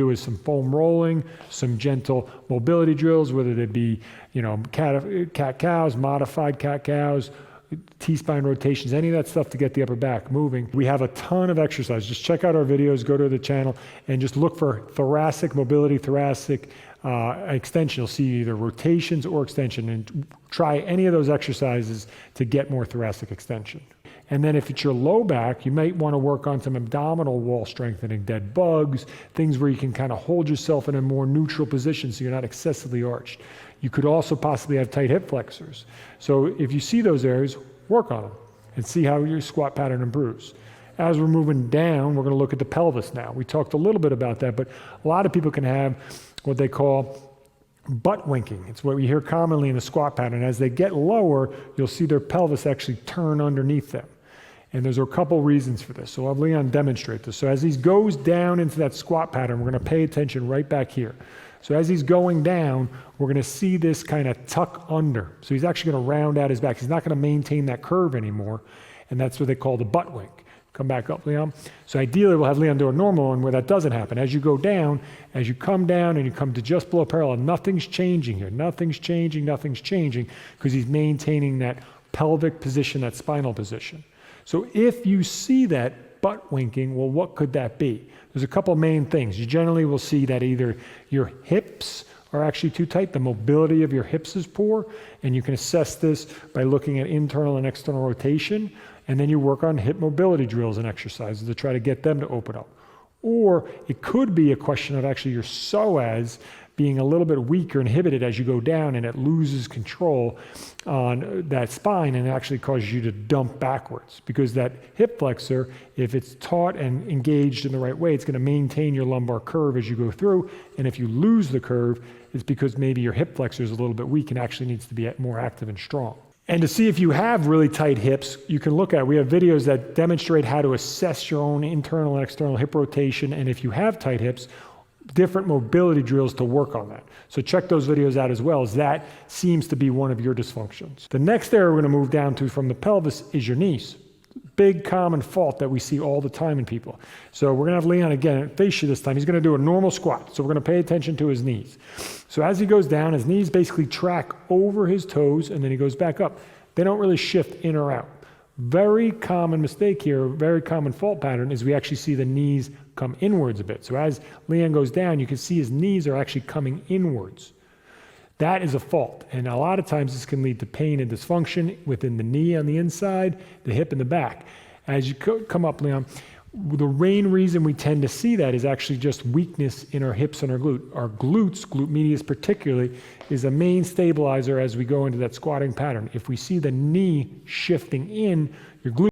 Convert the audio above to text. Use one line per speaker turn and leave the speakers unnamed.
do is some foam rolling, some gentle mobility drills, whether they be, cat-cows, modified cat-cows, T-spine rotations, any of that stuff to get the upper back moving. We have a ton of exercise. Just check out our videos, go to the channel, and just look for thoracic mobility, thoracic extension. You'll see either rotations or extension, and try any of those exercises to get more thoracic extension. And then if it's your low back, you might want to work on some abdominal wall strengthening, dead bugs, things where you can kind of hold yourself in a more neutral position so you're not excessively arched. You could also possibly have tight hip flexors. So if you see those areas, work on them and see how your squat pattern improves. As we're moving down, we're going to look at the pelvis now. We talked a little bit about that, but a lot of people can have what they call butt winking. It's what we hear commonly in the squat pattern. As they get lower, you'll see their pelvis actually turn underneath them. And there's a couple reasons for this. So I'll have Leon demonstrate this. So as he goes down into that squat pattern, we're going to pay attention right back here. So as he's going down, we're going to see this kind of tuck under. So he's actually going to round out his back. He's not going to maintain that curve anymore. And that's what they call the butt wink. Come back up, Leon. So ideally, we'll have Leon do a normal one where that doesn't happen. As you go down, as you come down and you come to just below parallel, nothing's changing here. Nothing's changing, because he's maintaining that pelvic position, that spinal position. So if you see that butt winking, well, what could that be? There's a couple main things. You generally will see that either your hips are actually too tight, the mobility of your hips is poor, and you can assess this by looking at internal and external rotation, and then you work on hip mobility drills and exercises to try to get them to open up. Or it could be a question of actually your psoas being a little bit weaker, inhibited as you go down, and it loses control on that spine and actually causes you to dump backwards. Because that hip flexor, if it's taught and engaged in the right way, it's going to maintain your lumbar curve as you go through. And if you lose the curve, it's because maybe your hip flexor is a little bit weak and actually needs to be more active and strong. And to see if you have really tight hips, you can look at, we have videos that demonstrate how to assess your own internal and external hip rotation. And if you have tight hips, different mobility drills to work on that. So check those videos out as well, as that seems to be one of your dysfunctions. The next area we're going to move down to from the pelvis is your knees. Big common fault that we see all the time in people. So we're going to have Leon again face you this time. He's going to do a normal squat. So we're going to pay attention to his knees. So as he goes down, his knees basically track over his toes, and then he goes back up. They don't really shift in or out. Very common mistake here, very common fault pattern, is we actually see the knees come inwards a bit. So as Leon goes down, you can see his knees are actually coming inwards. That is a fault, and a lot of times this can lead to pain and dysfunction within the knee on the inside, the hip in the back. As you come up, Leon, the main reason we tend to see that is actually just weakness in our hips and our glute. Our glutes, glute medius particularly, is a main stabilizer as we go into that squatting pattern. If we see the knee shifting in, your glute